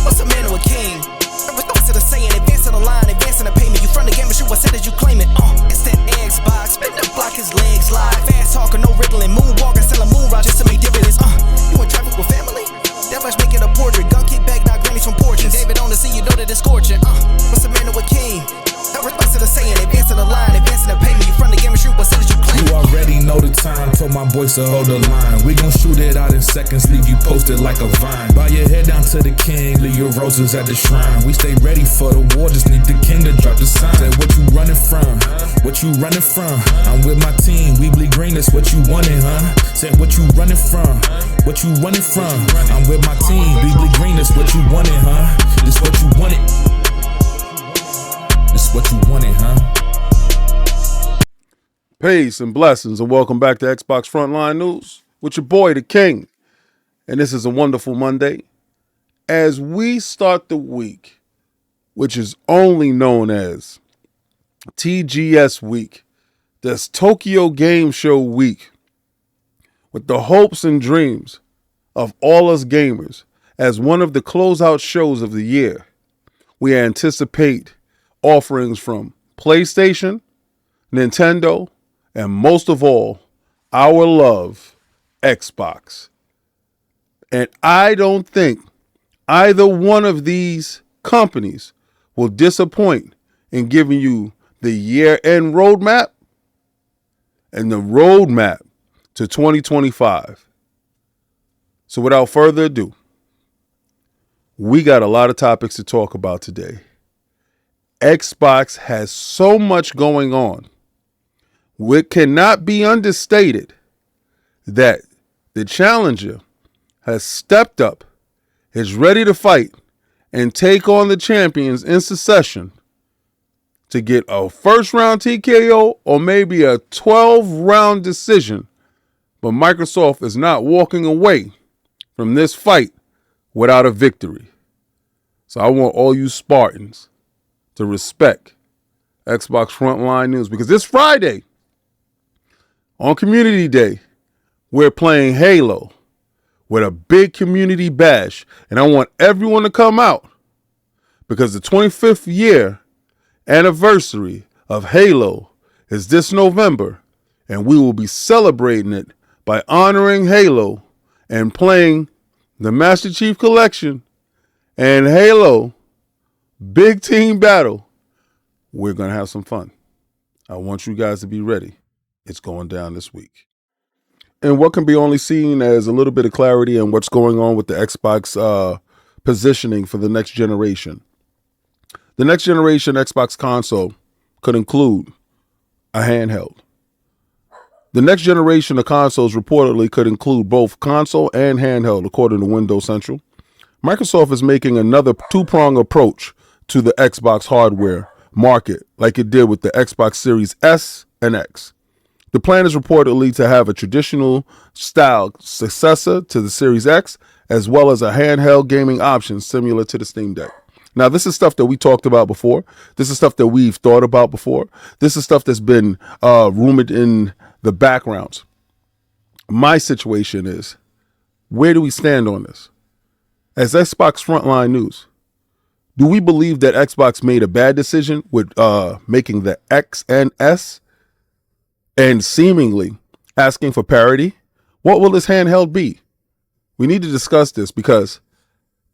What's a man to a king? What's to the saying? Advancing the line, advancing the payment. You front the game and shoot what said as you claim it. It's that Xbox, spin the block, his legs slide. Fast talker, no riddling, moonwalking, selling moon rock just to make dividends. You in traffic with family? That much make it a portrait. Gun kick back, not grannies from porches. David on the scene, you know that it's scorching. What's a man to a king? What's to the saying? Advancing the line, advancing the payment. You front the game and shoot what said as you claim it. You already know the time, told my boys to hold the line. We gon' shoot it out in seconds, leave you posted like a vine. Bow your head down to the king, leave your roses at the shrine. We stay ready for the war, just need the king to drop the sign. Say what you running from, what you running from. I'm with my team, we bleed green, that's what you wanted, huh? Say what you running from, what you running from. I'm with my team, we bleed green, that's what you wanted, huh? This what you wanted. This what you wanted, huh? Peace and blessings, and welcome back to Xbox Frontline News with your boy, the King. And this is a wonderful Monday. As we start the week, which is only known as TGS Week, that's Tokyo Game Show Week, with the hopes and dreams of all us gamers as one of the closeout shows of the year, we anticipate offerings from PlayStation, Nintendo, and most of all, our love, Xbox. And I don't think either one of these companies will disappoint in giving you the year-end roadmap and the roadmap to 2025. So without further ado, we got a lot of topics to talk about today. Xbox has so much going on. It cannot be understated that the challenger has stepped up, is ready to fight, and take on the champions in succession to get a first-round TKO or maybe a 12-round decision. But Microsoft is not walking away from this fight without a victory. So I want all you Spartans to respect Xbox Frontline News, because this Friday, on Community Day, we're playing Halo with a big community bash, and I want everyone to come out because the 25th year anniversary of Halo is this November, and we will be celebrating it by honoring Halo and playing the Master Chief Collection and Halo Big Team Battle. We're going to have some fun. I want you guys to be ready. It's going down this week. And what can be only seen as a little bit of clarity on what's going on with the Xbox positioning for the next generation. The next generation Xbox console could include a handheld. The next generation of consoles reportedly could include both console and handheld, according to Windows Central. Microsoft is making another two-pronged approach to the Xbox hardware market, like it did with the Xbox Series S and X. The plan is reportedly to have a traditional style successor to the Series X, as well as a handheld gaming option similar to the Steam Deck. Now, this is stuff that we talked about before. This is stuff that we've thought about before. This is stuff that's been rumored in the backgrounds. My situation is, where do we stand on this? As Xbox Frontline News, do we believe that Xbox made a bad decision with making the X and S and seemingly asking for parity? What will this handheld be? We need to discuss this, because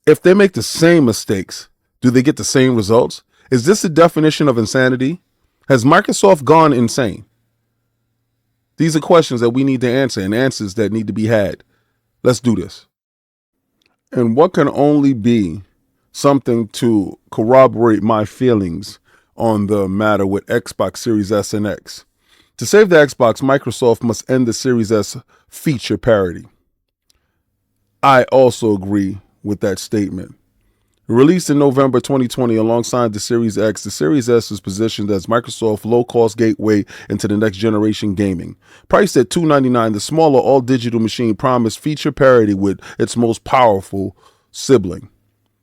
if they make the same mistakes, do they get the same results? Is this the definition of insanity? Has Microsoft gone insane? These are questions that we need to answer, and answers that need to be had. Let's do this. And what can only be something to corroborate my feelings on the matter with Xbox Series S and X. To save the Xbox, Microsoft must end the Series S feature parity. I also agree with that statement. Released in November 2020 alongside the Series X, the Series S is positioned as Microsoft's low-cost gateway into the next generation gaming. Priced at $299, the smaller all-digital machine promised feature parity with its most powerful sibling.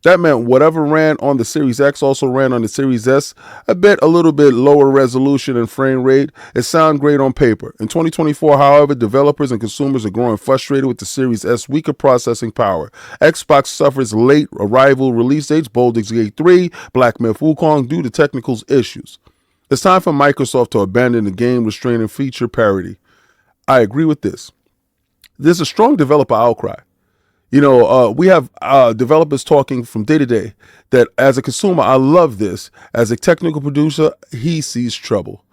That meant whatever ran on the Series X also ran on the Series S, a little bit lower resolution and frame rate. It sounded great on paper. In 2024, however, developers and consumers are growing frustrated with the Series S weaker processing power. Xbox suffers late arrival release dates, Baldur's Gate 3, Black Myth Wukong due to technical issues. It's time for Microsoft to abandon the game restraining feature parity. I agree with this. There's a strong developer outcry. We have developers talking from day to day that as a consumer, I love this. As a technical producer, he sees trouble.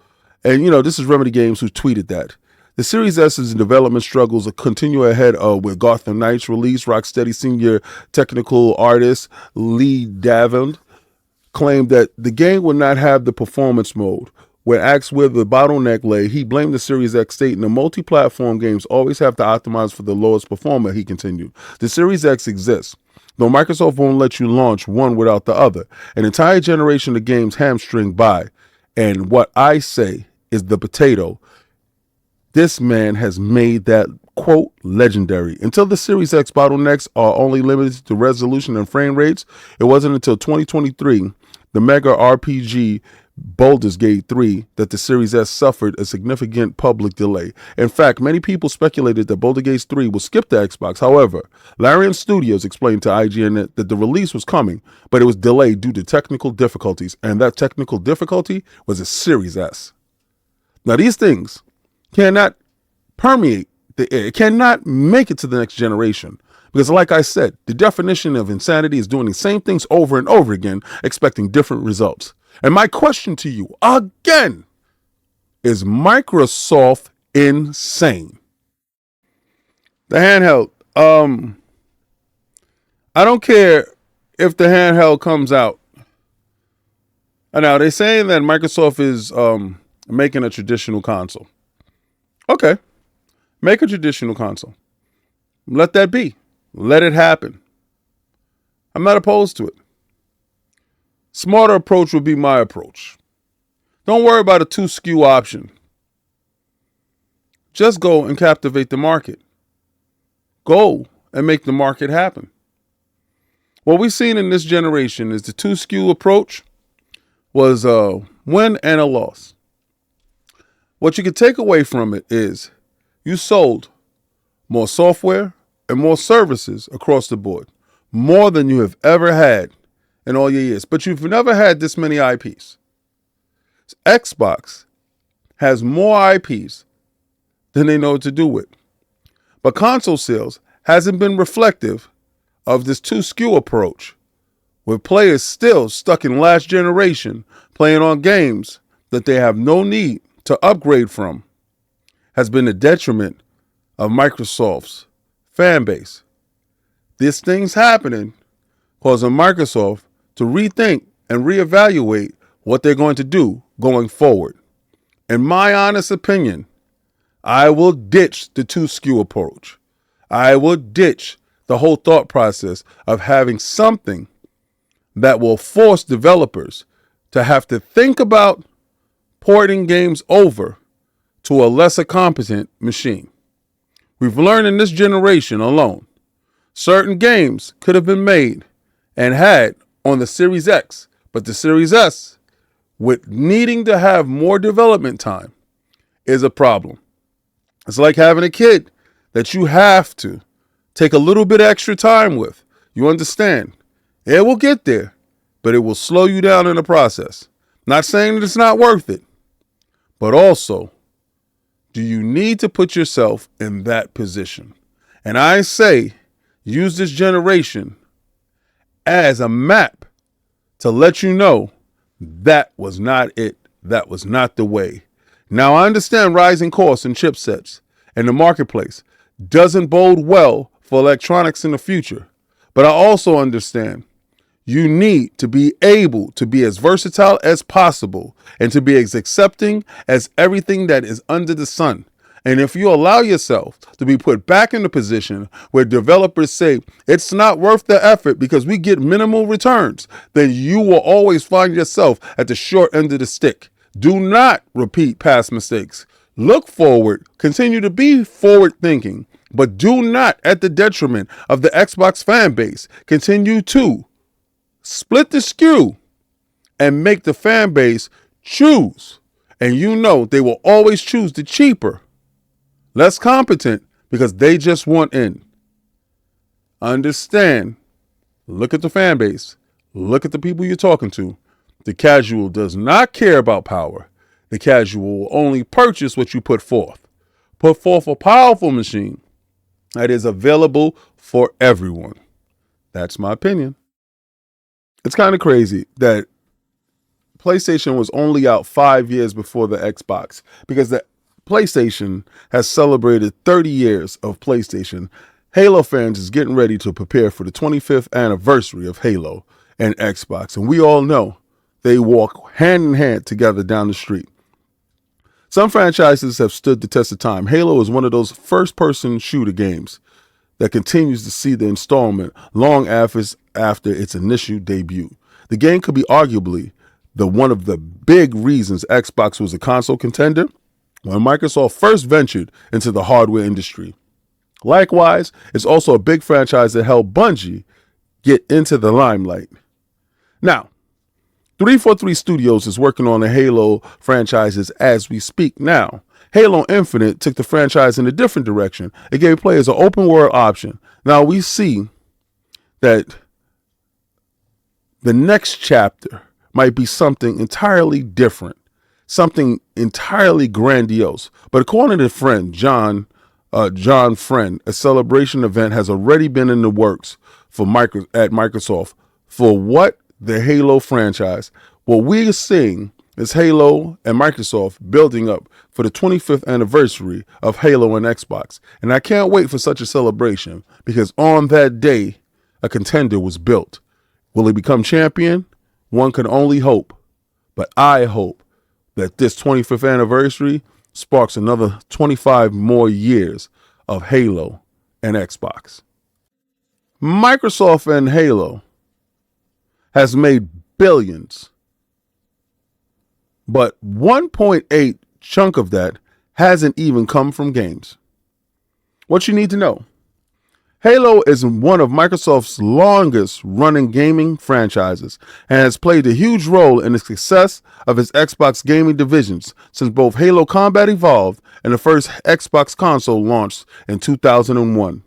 And, this is Remedy Games who tweeted that. The Series S's development struggles continue ahead with Gotham Knights release. Rocksteady senior technical artist Lee Davand claimed that the game would not have the performance mode. When asked where the bottleneck lay, he blamed the Series X, stating the multi-platform games always have to optimize for the lowest performer, he continued. The Series X exists, though Microsoft won't let you launch one without the other. An entire generation of games hamstring by, and what I say is the potato. This man has made that, quote, legendary. Until the Series X bottlenecks are only limited to resolution and frame rates, it wasn't until 2023, the mega RPG Baldur's Gate 3, that the Series S suffered a significant public delay. In fact, many people speculated that Baldur's Gate 3 will skip the Xbox. However, Larian Studios explained to IGN that the release was coming, but it was delayed due to technical difficulties, and that technical difficulty was a Series S. Now, these things cannot permeate the air. It cannot make it to the next generation. Because like I said, the definition of insanity is doing the same things over and over again, expecting different results. And my question to you, again, is Microsoft insane? The handheld. I don't care if the handheld comes out. Now, they're saying that Microsoft is making a traditional console. Okay. Make a traditional console. Let that be. Let it happen. I'm not opposed to it. Smarter approach would be my approach. Don't worry about a 2 SKU option. Just go and captivate the market. Go and make the market happen. What we've seen in this generation is the 2 SKU approach was a win and a loss. What you can take away from it is you sold more software and more services across the board, more than you have ever had in all your years. But you've never had this many IPs. Xbox has more IPs than they know what to do with. But console sales hasn't been reflective of this 2 SKU approach, with players still stuck in last generation playing on games that they have no need to upgrade from, has been a detriment of Microsoft's fan base. This thing's happening, causing Microsoft to rethink and reevaluate what they're going to do going forward. In my honest opinion, I will ditch the 2 SKU approach. I will ditch the whole thought process of having something that will force developers to have to think about porting games over to a lesser competent machine. We've learned in this generation alone, certain games could have been made and had on the Series X, but the Series S, with needing to have more development time, is a problem. It's like having a kid that you have to take a little bit extra time with. You understand? It will get there, but it will slow you down in the process. Not saying that it's not worth it, but also, do you need to put yourself in that position? And I say, use this generation as a map to let you know that was not it. That was not the way. Now, I understand rising costs and chipsets and the marketplace doesn't bode well for electronics in the future. But I also understand you need to be able to be as versatile as possible and to be as accepting as everything that is under the sun. And if you allow yourself to be put back in the position where developers say it's not worth the effort because we get minimal returns, then you will always find yourself at the short end of the stick. Do not repeat past mistakes. Look forward, continue to be forward thinking, but do not, at the detriment of the Xbox fan base, continue to split the skew and make the fan base choose. And you know they will always choose the cheaper, less competent, because they just want in. Understand, look at the fan base, look at the people you're talking to. The casual does not care about power. The casual will only purchase what you put forth. Put forth a powerful machine that is available for everyone. That's my opinion. It's kind of crazy that PlayStation was only out 5 years before the Xbox, because the PlayStation has celebrated 30 years of PlayStation. Halo fans is getting ready to prepare for the 25th anniversary of Halo and Xbox. And we all know they walk hand in hand together down the street. Some franchises have stood the test of time. Halo is one of those first-person shooter games that continues to see the installment long after its initial debut. The game could be arguably one of the big reasons Xbox was a console contender when Microsoft first ventured into the hardware industry. Likewise, it's also a big franchise that helped Bungie get into the limelight. Now, 343 Studios is working on the Halo franchises as we speak now. Halo Infinite took the franchise in a different direction. It gave players an open world option. Now we see that the next chapter might be something entirely different, something entirely grandiose. But according to John Friend, a celebration event has already been in the works at Microsoft for what? The Halo franchise. What we are seeing is Halo and Microsoft building up for the 25th anniversary of Halo and Xbox. And I can't wait for such a celebration, because on that day, a contender was built. Will he become champion? One can only hope. But I hope that this 25th anniversary sparks another 25 more years of Halo and Xbox. Microsoft and Halo has made billions, but 1.8 chunk of that hasn't even come from games. What you need to know: Halo is one of Microsoft's longest running gaming franchises and has played a huge role in the success of its Xbox gaming divisions since both Halo Combat Evolved and the first Xbox console launched in 2001.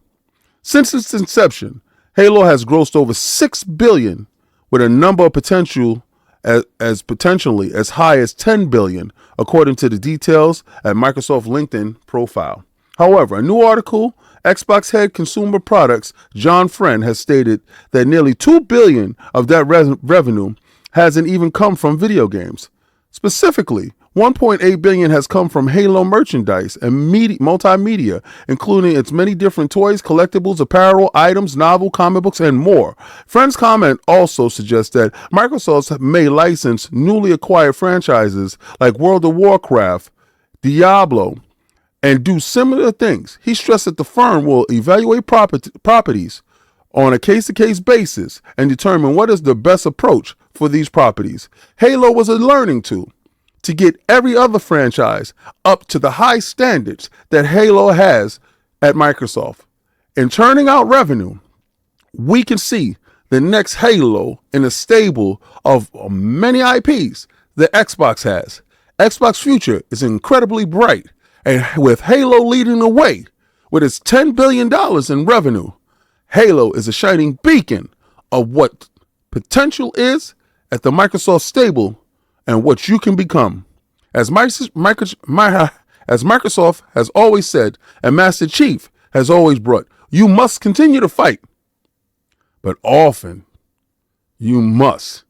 Since its inception, Halo has grossed over $6 billion, with a number of potentially as high as 10 billion, according to the details at Microsoft LinkedIn profile. However, a new article, Xbox head consumer products John Friend has stated that nearly 2 billion of that revenue hasn't even come from video games. Specifically, 1.8 billion has come from Halo merchandise and multimedia, including its many different toys, collectibles, apparel, items, novel, comic books, and more. Friend's comment also suggests that Microsoft may license newly acquired franchises like World of Warcraft, Diablo, and do similar things. He stressed that the firm will evaluate properties on a case-to-case basis and determine what is the best approach for these properties. Halo was a learning tool to get every other franchise up to the high standards that Halo has at Microsoft. In turning out revenue, we can see the next Halo in a stable of many IPs that Xbox has. Xbox future is incredibly bright, and with Halo leading the way with its $10 billion in revenue, Halo is a shining beacon of what potential is at the Microsoft stable and what you can become. As Microsoft has always said, and Master Chief has always brought, you must continue to fight, but often you must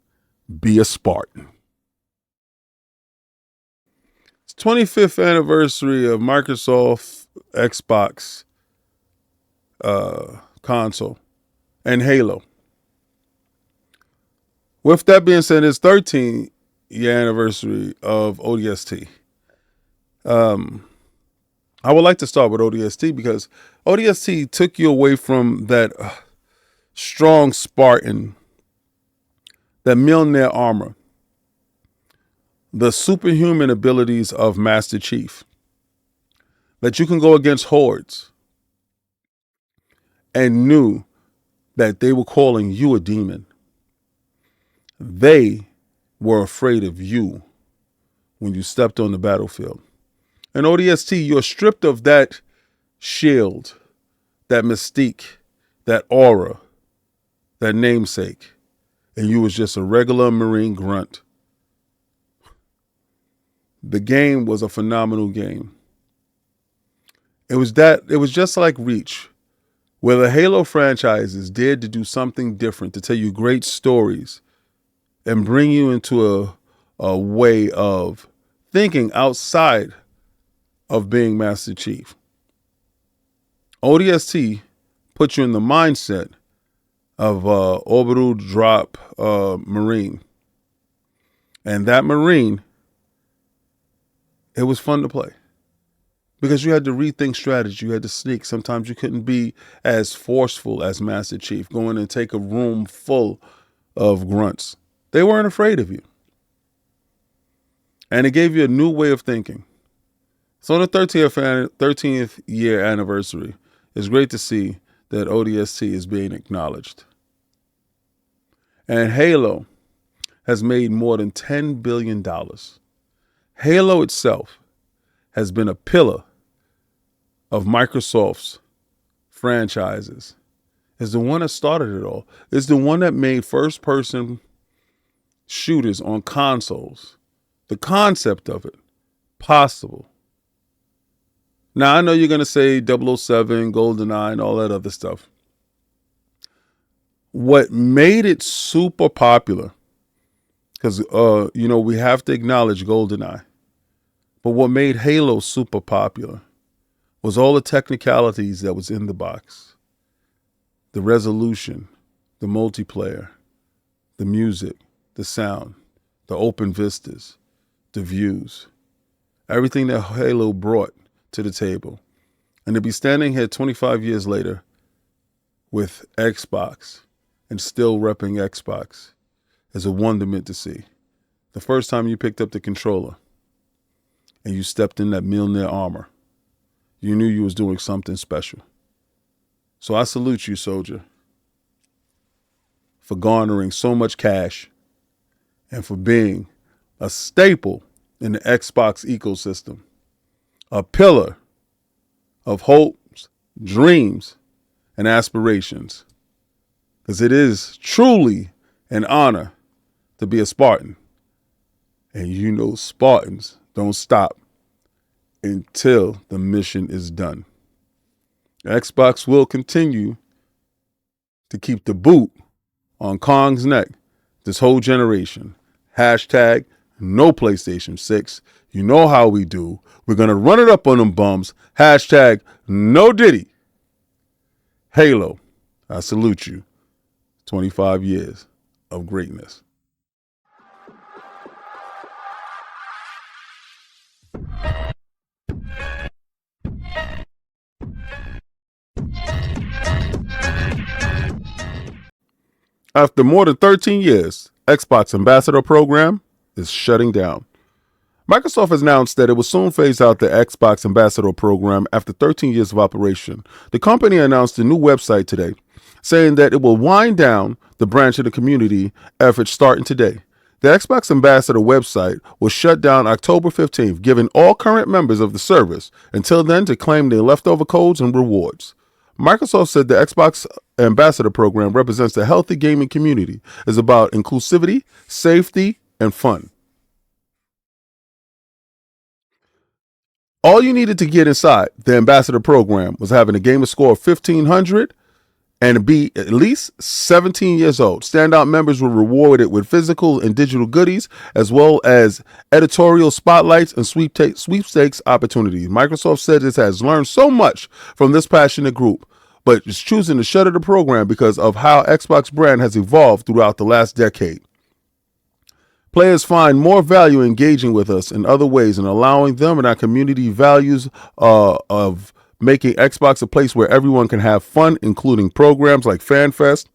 be a Spartan. It's 25th anniversary of Microsoft Xbox console and Halo. With that being said, it's 13th year anniversary of ODST. I would like to start with ODST because ODST took you away from that strong Spartan, that Mjolnir armor, the superhuman abilities of Master Chief, that you can go against hordes, and knew that they were calling you a demon. They were afraid of you when you stepped on the battlefield. In ODST, you're stripped of that shield, that mystique, that aura, that namesake, and you was just a regular Marine grunt. The game was a phenomenal game. It was just like Reach, where the Halo franchises dared to do something different, to tell you great stories and bring you into a way of thinking outside of being Master Chief. ODST puts you in the mindset of orbital drop Marine. And that Marine, it was fun to play. Because you had to rethink strategy. You had to sneak. Sometimes you couldn't be as forceful as Master Chief. Go in and take a room full of grunts. They weren't afraid of you. And it gave you a new way of thinking. So on the 13th year anniversary, it's great to see that ODST is being acknowledged. And Halo has made more than $10 billion. Halo itself has been a pillar of Microsoft's franchises. It's the one that started it all. It's the one that made first-person shooters on consoles, the concept of it, possible. Now, I know you're going to say 007, GoldenEye, and all that other stuff. What made it super popular, because, we have to acknowledge GoldenEye, but what made Halo super popular was all the technicalities that was in the box. The resolution, the multiplayer, the music, the sound, the open vistas, the views, everything that Halo brought to the table. And to be standing here 25 years later with Xbox and still repping Xbox is a wonderment to see. The first time you picked up the controller and you stepped in that Mjolnir armor, you knew you was doing something special. So I salute you, soldier, for garnering so much cash and for being a staple in the Xbox ecosystem, a pillar of hopes, dreams, and aspirations. Because it is truly an honor to be a Spartan. And you know Spartans don't stop until the mission is done. Xbox will continue to keep the boot on Kong's neck this whole generation. Hashtag no PlayStation 6. You know how we do. We're going to run it up on them bums. Hashtag no Diddy. Halo, I salute you. 25 years of greatness. After more than 13 years, Xbox Ambassador Program is shutting down. Microsoft has announced that it will soon phase out the Xbox Ambassador Program after 13 years of operation. The company announced a new website today, saying that it will wind down the branch of the community effort starting today. The Xbox Ambassador website was shut down October 15th, giving all current members of the service until then to claim their leftover codes and rewards. Microsoft said the Xbox Ambassador Program represents a healthy gaming community, is about inclusivity, safety, and fun. All you needed to get inside the Ambassador Program was having a gamer score of 1,500 and be at least 17 years old. Standout members were rewarded with physical and digital goodies, as well as editorial spotlights and sweepstakes opportunities. Microsoft said it has learned so much from this passionate group, but is choosing to shutter the program because of how Xbox brand has evolved throughout the last decade. Players find more value engaging with us in other ways and allowing them and our community values of making Xbox a place where everyone can have fun, including programs like FanFest,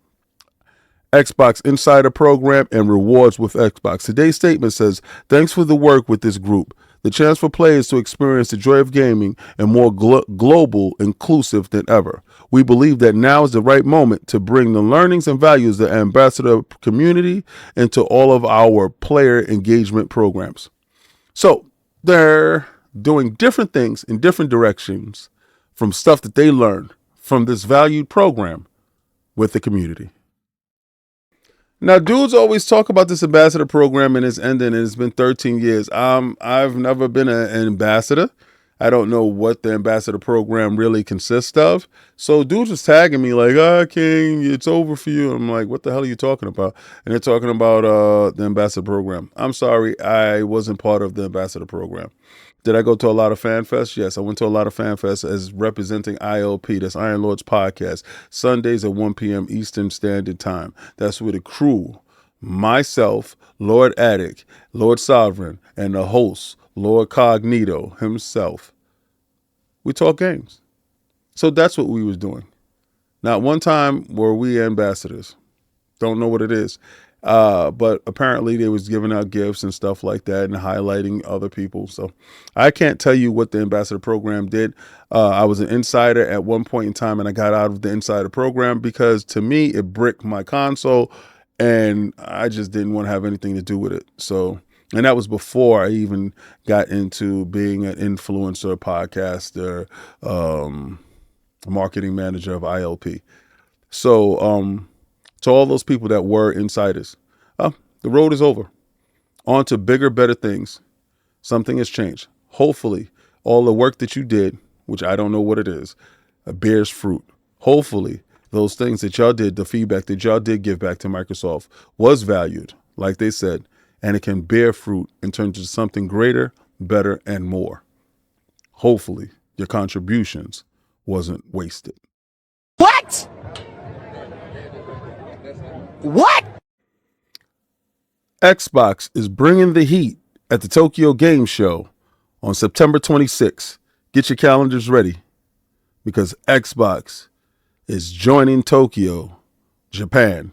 Xbox Insider Program, and Rewards with Xbox. Today's statement says, "Thanks for the work with this group. The chance for players to experience the joy of gaming and more global, inclusive than ever. We believe that now is the right moment to bring the learnings and values of the Ambassador community into all of our player engagement programs. So they're doing different things in different directions from stuff that they learned from this valued program with the community. Now, dudes always talk about this ambassador program and it's ending, and it's been 13 years. I've never been an ambassador. I don't know what the ambassador program really consists of. So dudes was tagging me like, King, it's over for you. I'm like, what the hell are you talking about? And they're talking about the ambassador program. I'm sorry, I wasn't part of the ambassador program. Did I go to a lot of fan fests? Yes, I went to a lot of fan fests as representing ILP, that's Iron Lords Podcast, Sundays at 1 p.m. Eastern Standard Time. That's with a crew, myself, Lord Attic, Lord Sovereign, and the host, Lord Cognito himself. We talk games. So that's what we was doing. Not one time were we ambassadors. Don't know what it is. But apparently they was giving out gifts and stuff like that and highlighting other people. So I can't tell you what the ambassador program did. I was an insider at one point in time and I got out of the insider program because to me, it bricked my console and I just didn't want to have anything to do with it. So, and that was before I even got into being an influencer, podcaster, marketing manager of ILP. So, to all those people that were insiders, the road is over. On to bigger, better things. Something has changed. Hopefully, all the work that you did, which I don't know what it is, bears fruit. Hopefully, those things that y'all did, the feedback that y'all did give back to Microsoft was valued, like they said, and it can bear fruit in terms of something greater, better, and more. Hopefully, your contributions wasn't wasted. What? What? Xbox is bringing the heat at the Tokyo Game Show on September 26th. Get your calendars ready because Xbox is joining Tokyo, Japan,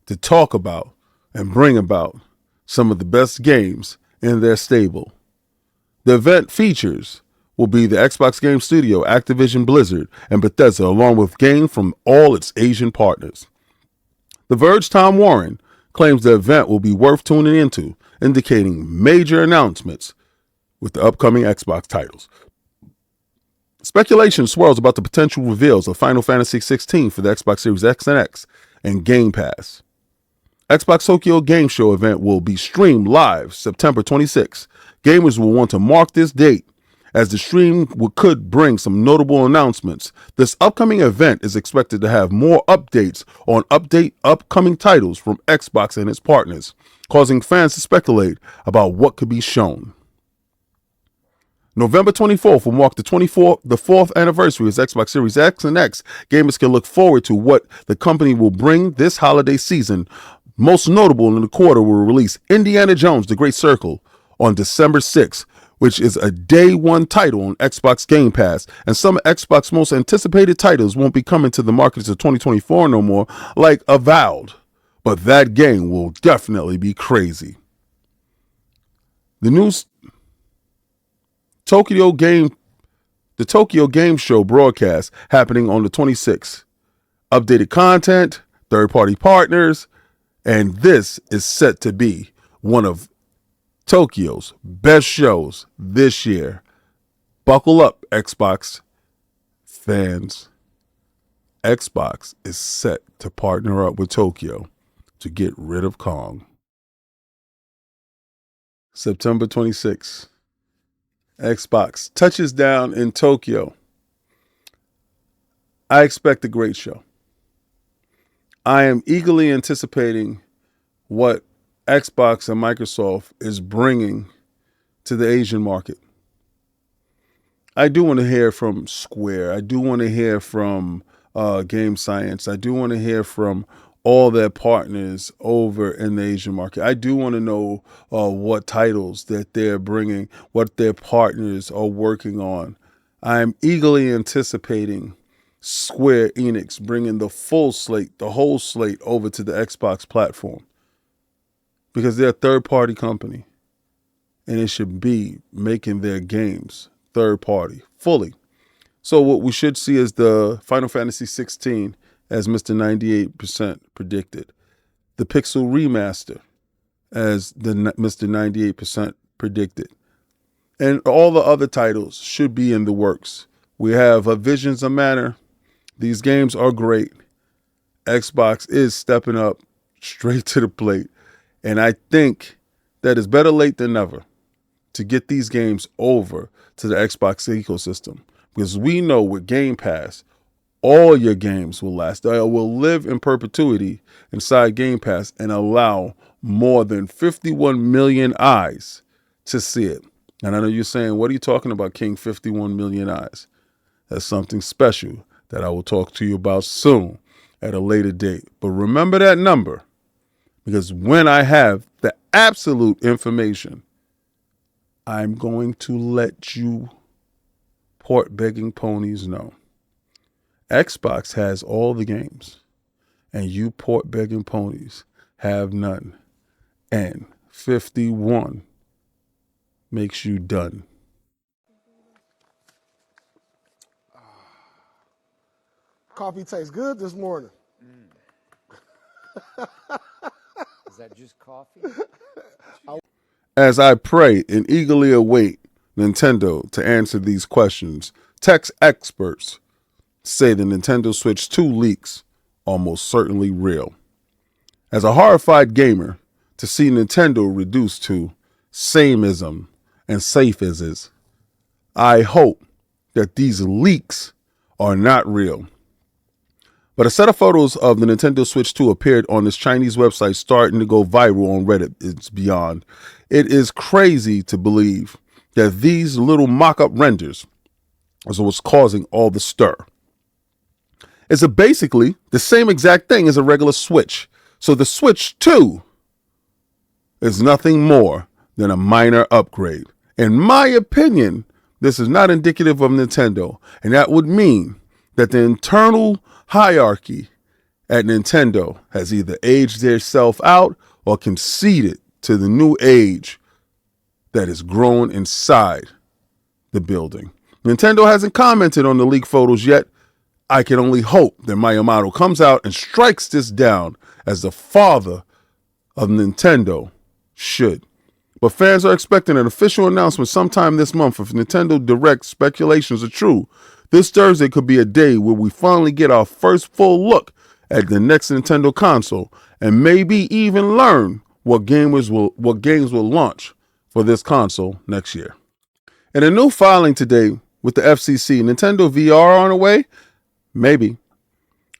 to talk about and bring about some of the best games in their stable. The event features will be the Xbox Game Studio, Activision Blizzard, and Bethesda, along with games from all its Asian partners. The Verge Tom Warren claims the event will be worth tuning into, indicating major announcements with the upcoming Xbox titles. Speculation swirls about the potential reveals of Final Fantasy XVI for the Xbox Series X and X and Game Pass. Xbox Tokyo Game Show event will be streamed live September 26th. Gamers will want to mark this date as the stream could bring some notable announcements. This upcoming event is expected to have more updates on upcoming titles from Xbox and its partners, causing fans to speculate about what could be shown. November 24th will mark the fourth anniversary of Xbox Series X and X. Gamers can look forward to what the company will bring this holiday season. Most notable in the quarter will release Indiana Jones: The Great Circle on December 6th, which is a day one title on Xbox Game Pass. And some of Xbox most anticipated titles won't be coming to the market until 2024 no more, like Avowed. But that game will definitely be crazy. The Tokyo Game Show broadcast happening on the 26th. Updated content, third-party partners, and this is set to be one of Tokyo's best shows this year. Buckle up, Xbox fans. Xbox is set to partner up with Tokyo to get rid of Kong. September 26th. Xbox touches down in Tokyo. I expect a great show. I am eagerly anticipating what Xbox and Microsoft is bringing to the Asian market. I do want to hear from Square. I do want to hear from Game Science. I do want to hear from all their partners over in the Asian market. I do want to know what titles that they're bringing, what their partners are working on. I'm eagerly anticipating Square Enix bringing the full slate, the whole slate over to the Xbox platform because they're a third-party company. and it should be making their games third party fully. So what we should see is the Final Fantasy 16 as Mr. 98% predicted, the Pixel Remaster as the Mr. 98% predicted, and all the other titles should be in the works. We have Visions of Manor. These games are great. Xbox is stepping up straight to the plate, and I think that it's better late than never to get these games over to the Xbox ecosystem, because we know with Game Pass, all your games will last. They will live in perpetuity inside Game Pass and allow more than 51 million eyes to see it. And I know you're saying, what are you talking about, King? 51 million eyes. That's something special that I will talk to you about soon at a later date. But remember that number, because when I have the absolute information, I'm going to let you port begging ponies know. Xbox has all the games, and you port begging ponies have none. And 51 makes you done. Coffee tastes good this morning. Is that just coffee? As I pray and eagerly await Nintendo to answer these questions, tech experts say the Nintendo Switch 2 leaks are most certainly real. As a horrified gamer, to see Nintendo reduced to sameism and safism, I hope that these leaks are not real. But a set of photos of the Nintendo Switch 2 appeared on this Chinese website, starting to go viral on Reddit. It's beyond. It is crazy to believe that these little mock-up renders is what's causing all the stir. It's basically the same exact thing as a regular Switch. So the Switch 2 is nothing more than a minor upgrade. In my opinion, this is not indicative of Nintendo, and that would mean that the internal hierarchy at Nintendo has either aged itself out or conceded to the new age that is growing inside the building. Nintendo hasn't commented on the leaked photos yet. I can only hope that Miyamoto comes out and strikes this down as the father of Nintendo should. But fans are expecting an official announcement sometime this month. If Nintendo Direct speculations are true, this Thursday could be a day where we finally get our first full look at the next Nintendo console, and maybe even learn what games will launch for this console next year. In a new filing today with the FCC, Nintendo VR on the way? Maybe.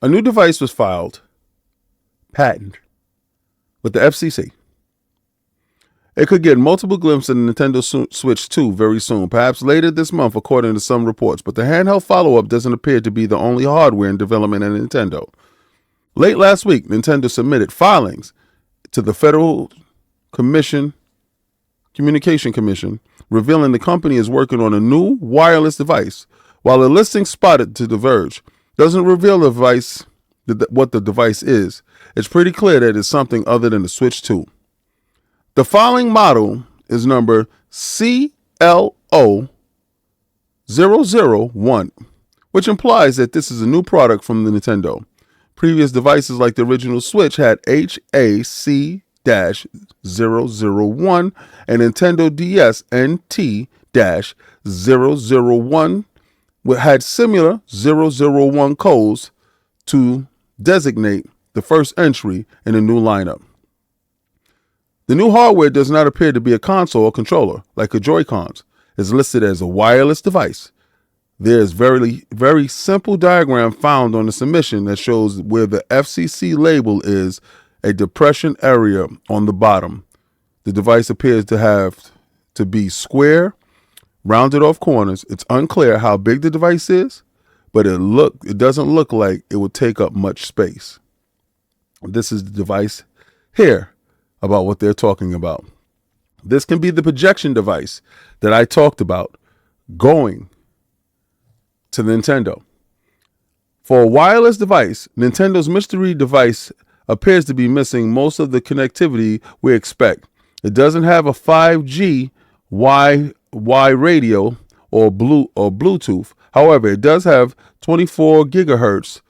A new device was filed, patent, with the FCC. It could get multiple glimpses of the Nintendo Switch 2 very soon, perhaps later this month, according to some reports. But the handheld follow-up doesn't appear to be the only hardware in development at Nintendo. Late last week, Nintendo submitted filings to the Federal Communication Commission, revealing the company is working on a new wireless device. While a listing spotted to The Verge doesn't reveal the device, what the device is, it's pretty clear that it's something other than the Switch 2. The filing model is number CLO001, which implies that this is a new product from the Nintendo. Previous devices like the original Switch had HAC-001 and Nintendo DS NT-001 had similar 001 codes to designate the first entry in a new lineup. The new hardware does not appear to be a console or controller like a Joy-Cons. It's listed as a wireless device. There is very simple diagram found on the submission that shows where the FCC label is a depression area on the bottom. The device appears to be square, rounded off corners. It's unclear how big the device is, but it doesn't look like it would take up much space. This is the device here about what they're talking about. This can be the projection device that I talked about going to Nintendo. For a wireless device, Nintendo's mystery device appears to be missing most of the connectivity we expect. It doesn't have a 5G Y radio or Bluetooth. However, it does have 24 gigahertz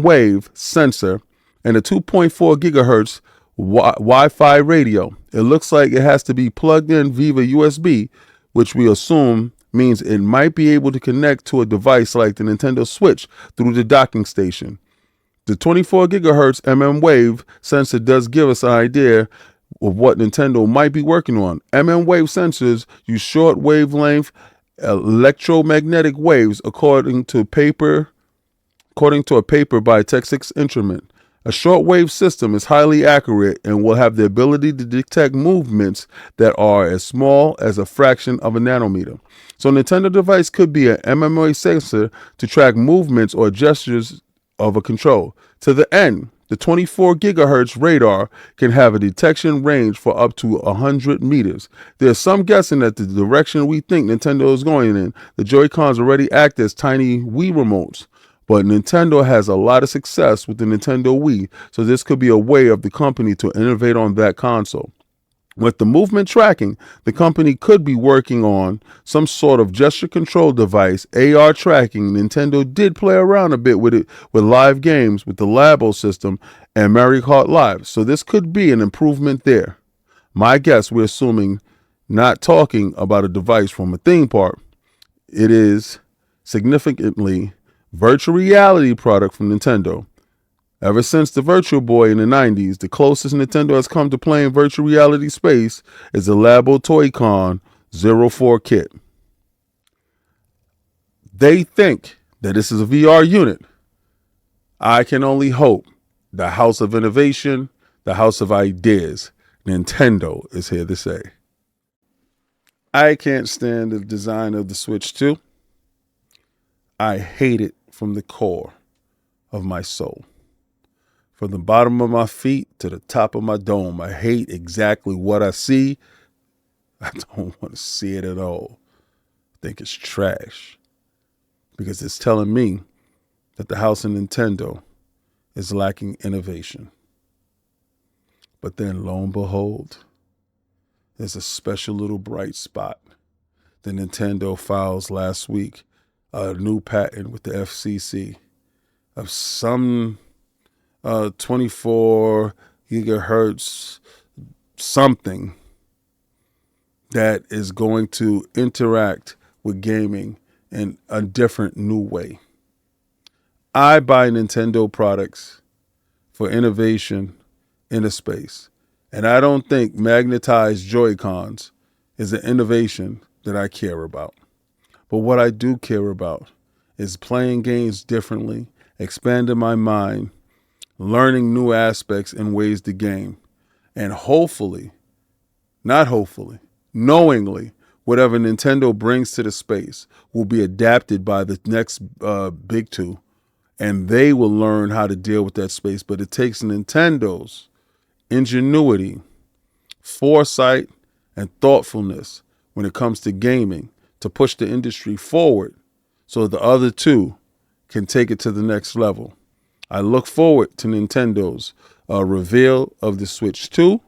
wave sensor and a 2.4 gigahertz Wi-Fi radio. It looks like it has to be plugged in via USB, which we assume means it might be able to connect to a device like the Nintendo Switch through the docking station. The 24 gigahertz wave sensor does give us an idea of what Nintendo might be working on. Wave sensors use short wavelength electromagnetic waves according to a paper by Texas Instrument. A shortwave system is highly accurate and will have the ability to detect movements that are as small as a fraction of a nanometer. So a Nintendo device could be an MMA sensor to track movements or gestures of a control. To the end, the 24 gigahertz radar can have a detection range for up to 100 meters. There's some guessing that the direction we think Nintendo is going in, the Joy-Cons already act as tiny Wii remotes. But Nintendo has a lot of success with the Nintendo Wii, so this could be a way of the company to innovate on that console. With the movement tracking, the company could be working on some sort of gesture control device, AR tracking. Nintendo did play around a bit with it with live games with the Labo system and Mario Kart Live, so this could be an improvement there. My guess, we're assuming not talking about a device from a theme park. It is significantly virtual reality product from Nintendo. Ever since the Virtual Boy in the 90s, the closest Nintendo has come to playing virtual reality space is the Labo Toy-Con 04 kit. They think that this is a VR unit. I can only hope the House of Innovation, the House of Ideas, Nintendo is here to say. I can't stand the design of the Switch 2. I hate it from the core of my soul. From the bottom of my feet to the top of my dome, I hate exactly what I see. I don't want to see it at all. I think it's trash because it's telling me that the house of Nintendo is lacking innovation. But then lo and behold, there's a special little bright spot. The Nintendo files last week a new patent with the FCC of some 24 gigahertz something that is going to interact with gaming in a different new way. I buy Nintendo products for innovation in a space, and I don't think magnetized Joy-Cons is an innovation that I care about. But what I do care about is playing games differently, expanding my mind, learning new aspects and ways to game, and hopefully, not hopefully, knowingly, whatever Nintendo brings to the space will be adapted by the next big two, and they will learn how to deal with that space. But it takes Nintendo's ingenuity, foresight, and thoughtfulness when it comes to gaming to push the industry forward so the other two can take it to the next level. I look forward to Nintendo's reveal of the Switch 2.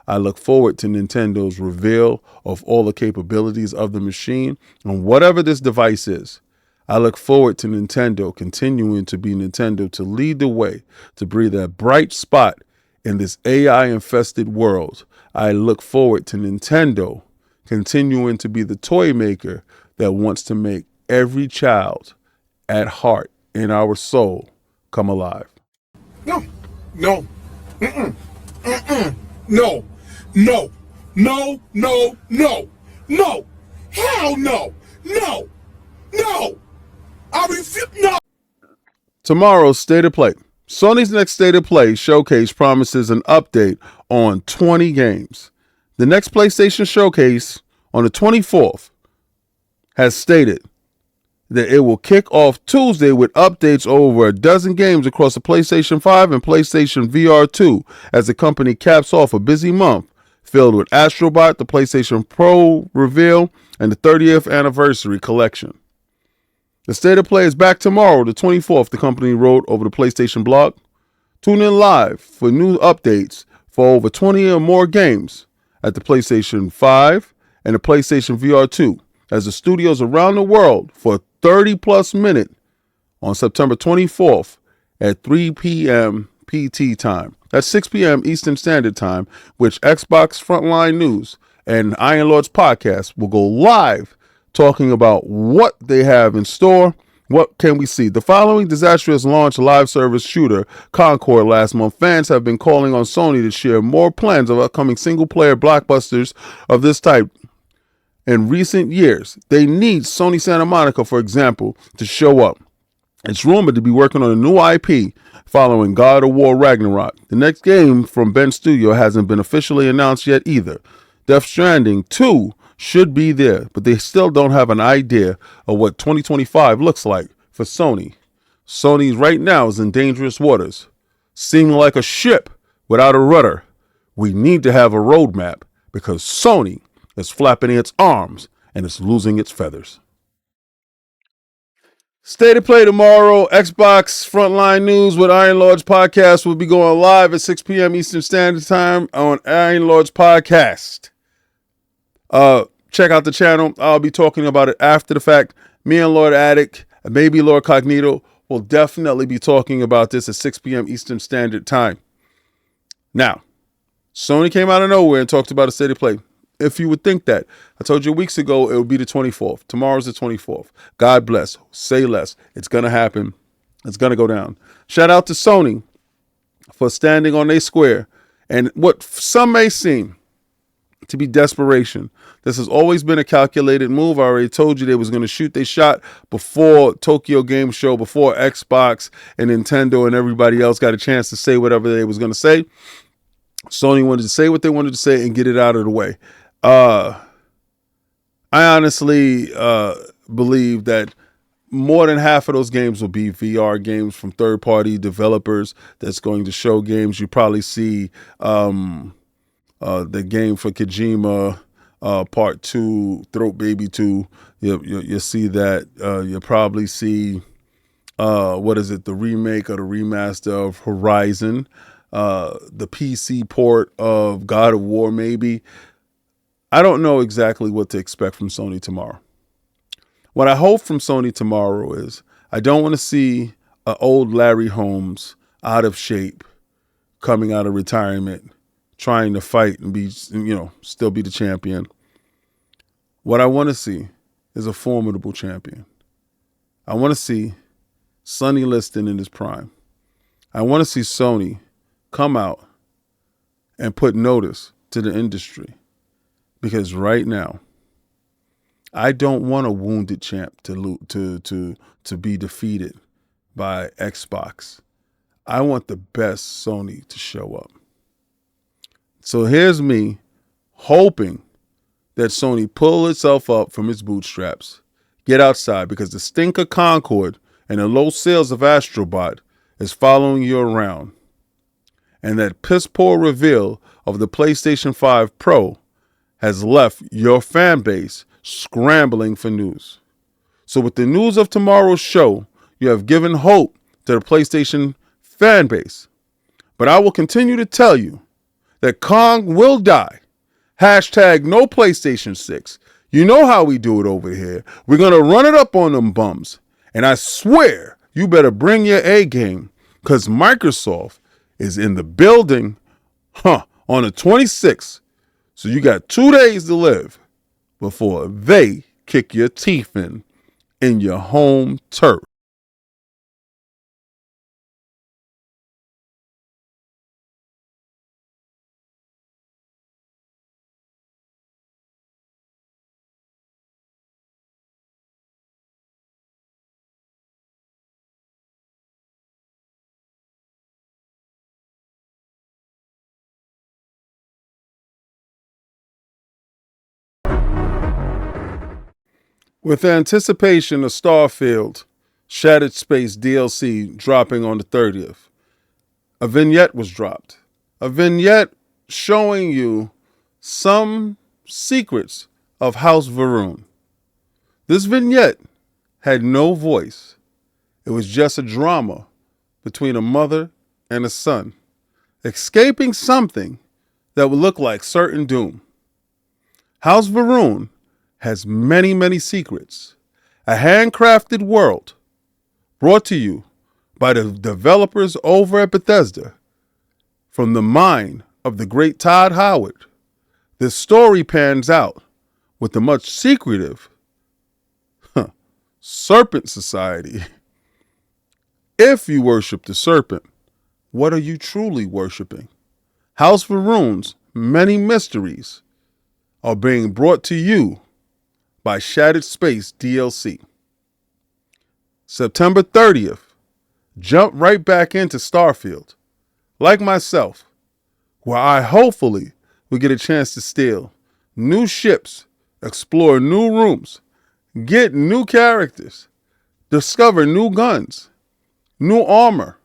I look forward to Nintendo's reveal of all the capabilities of the machine and whatever this device is. I look forward to Nintendo continuing to be Nintendo, to lead the way, to be that bright spot in this AI-infested world. I look forward to Nintendo continuing to be the toy maker that wants to make every child at heart in our soul come alive. No, no, no, no, no, no, no, no, hell no, no, no, I refuse, no. Tomorrow's State of Play. Sony's next State of Play showcase promises an update on 20 games. The next PlayStation showcase on the 24th has stated that it will kick off Tuesday with updates over a dozen games across the PlayStation 5 and PlayStation VR 2 as the company caps off a busy month filled with Astro Bot, the PlayStation Pro reveal, and the 30th anniversary collection. The State of Play is back tomorrow, the 24th, the company wrote over the PlayStation blog. Tune in live for new updates for over 20 or more games at the PlayStation 5 and the PlayStation VR 2 as the studios around the world for a 30-plus minute on September 24th at 3 p.m. PT time. That's 6 p.m. Eastern Standard Time, which Xbox Frontline News and Iron Lords Podcast will go live talking about what they have in store. What can we see? The following disastrous launch live service shooter, Concord, last month, fans have been calling on Sony to share more plans of upcoming single-player blockbusters of this type in recent years. They need Sony Santa Monica, for example, to show up. It's rumored to be working on a new IP following God of War Ragnarok. The next game from Bend Studio hasn't been officially announced yet either. Death Stranding 2 should be there, but they still don't have an idea of what 2025 looks like for Sony. Sony right now is in dangerous waters, seeming like a ship without a rudder. We need to have a roadmap because Sony is flapping its arms and it's losing its feathers. State of Play tomorrow. Xbox Frontline News with Iron Lords Podcast will be going live at 6 p.m. Eastern Standard Time on Iron Lords Podcast. Check out the channel. I'll be talking about it after the fact. Me and Lord Attic, maybe Lord Cognito, will definitely be talking about this at 6 p.m. Eastern Standard Time. Now, Sony came out of nowhere and talked about a State of Play. If you would think that, I told you weeks ago it would be the 24th. Tomorrow's the 24th. God bless. Say less. It's going to happen. It's going to go down. Shout out to Sony for standing on their square and what some may seem to be desperation. This has always been a calculated move. I already told you they was going to shoot their shot before Tokyo Game Show, before Xbox and Nintendo and everybody else got a chance to say whatever they was going to say. Sony wanted to say what they wanted to say and get it out of the way. I honestly believe that more than half of those games will be VR games from third-party developers that's going to show games. You probably see the game for Kojima, Part 2, Throat Baby 2. You'll see that. You'll probably see, the remake or the remaster of Horizon, the PC port of God of War maybe. I don't know exactly what to expect from Sony tomorrow. What I hope from Sony tomorrow is I don't want to see an old Larry Holmes out of shape coming out of retirement, trying to fight and be, still be the champion. What I want to see is a formidable champion. I want to see Sonny Liston in his prime. I want to see Sony come out and put notice to the industry. Because right now, I don't want a wounded champ to be defeated by Xbox. I want the best Sony to show up. So here's me hoping that Sony pull itself up from its bootstraps, get outside, because the stink of Concord and the low sales of Astrobot is following you around. And that piss poor reveal of the PlayStation 5 Pro has left your fan base scrambling for news. So with the news of tomorrow's show, you have given hope to the PlayStation fan base. But I will continue to tell you that Kong will die. Hashtag no PlayStation 6. You know how we do it over here. We're going to run it up on them bums. And I swear you better bring your A game, because Microsoft is in the building on the 26th. So you got 2 days to live before they kick your teeth in your home turf. With anticipation of Starfield Shattered Space DLC dropping on the 30th, a vignette was dropped. A vignette showing you some secrets of House Va'ruun. This vignette had no voice. It was just a drama between a mother and a son, escaping something that would look like certain doom. House Varun has many, many secrets. A handcrafted world brought to you by the developers over at Bethesda from the mind of the great Todd Howard. This story pans out with the much secretive Serpent Society. If you worship the serpent, what are you truly worshiping? House Varun's many mysteries are being brought to you by Shattered Space DLC. September 30th, jump right back into Starfield, like myself, where I hopefully will get a chance to steal new ships, explore new rooms, get new characters, discover new guns, new armor,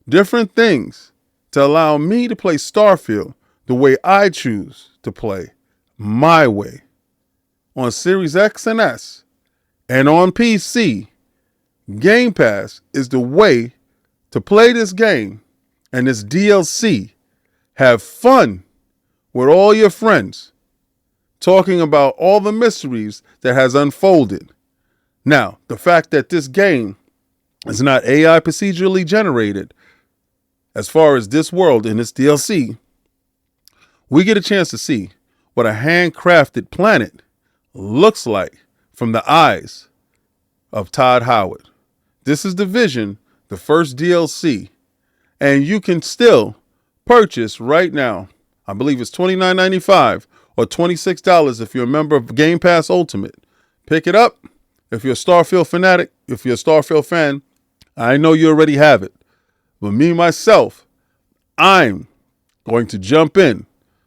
different things to allow me to play Starfield the way I choose to play, my way. On Series X and S and on PC, Game Pass is the way to play this game and this DLC. Have fun with all your friends, talking about all the mysteries that has unfolded. Now, the fact that this game is not AI procedurally generated, as far as this world in this DLC, we get a chance to see what a handcrafted planet looks like from the eyes of Todd Howard. This is Division, the first DLC, and you can still purchase right now. I believe it's $29.95 or $26 if you're a member of Game Pass Ultimate. Pick it up. If you're a Starfield fanatic, if you're a Starfield fan, I know you already have it. But me, myself, I'm going to jump in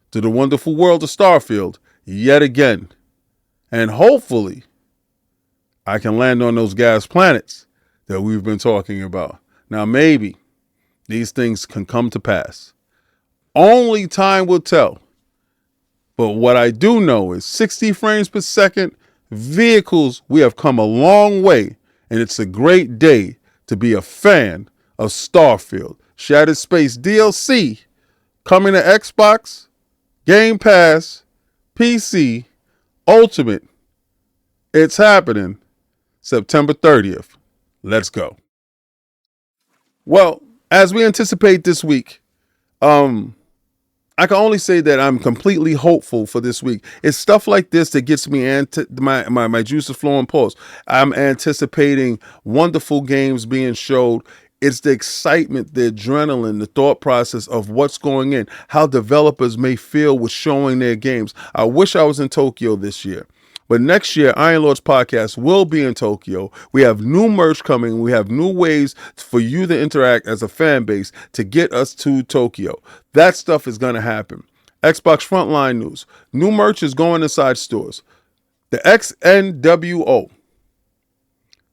to the wonderful world of Starfield yet again. And hopefully, I can land on those gas planets that we've been talking about. Now, maybe these things can come to pass. Only time will tell. But what I do know is 60 frames per second, vehicles, we have come a long way. And it's a great day to be a fan of Starfield. Shattered Space DLC coming to Xbox, Game Pass, PC, Ultimate. It's happening September 30th. Let's go. Well, as we anticipate this week, I can only say that I'm completely hopeful for this week. It's stuff like this that gets me my juices flowing pulse. I'm anticipating wonderful games being showed. It's the excitement, the adrenaline, the thought process of what's going in, how developers may feel with showing their games. I wish I was in Tokyo this year. But next year, Iron Lords Podcast will be in Tokyo. We have new merch coming. We have new ways for you to interact as a fan base to get us to Tokyo. That stuff is going to happen. Xbox Frontline News. New merch is going inside stores. The XNWO.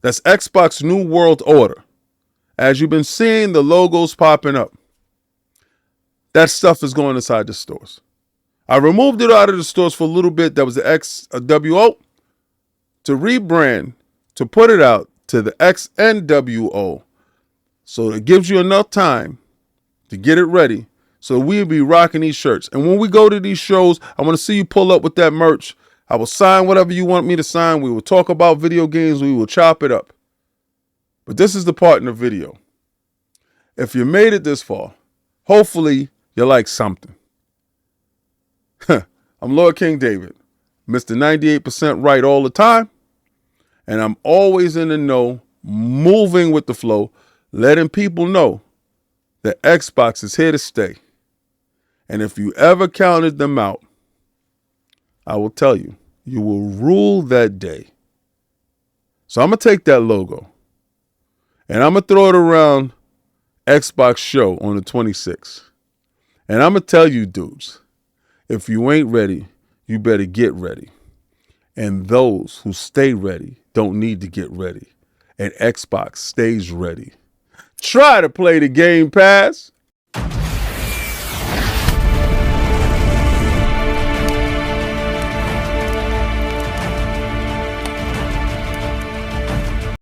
That's Xbox New World Order. As you've been seeing the logos popping up, that stuff is going inside the stores. I removed it out of the stores for a little bit. That was the XWO. To rebrand, to put it out to the XNWO. So it gives you enough time to get it ready. So we'll be rocking these shirts. And when we go to these shows, I want to see you pull up with that merch. I will sign whatever you want me to sign. We will talk about video games. We will chop it up. But this is the part in the video. If you made it this far, hopefully you like something. I'm Lord King David, Mr. 98% right all the time. And I'm always in the know, moving with the flow, letting people know that Xbox is here to stay. And if you ever counted them out, I will tell you, you will rule that day. So I'm going to take that logo and I'm going to throw it around Xbox show on the 26th. And I'm going to tell you dudes, if you ain't ready, you better get ready. And those who stay ready don't need to get ready. And Xbox stays ready. Try to play the Game Pass.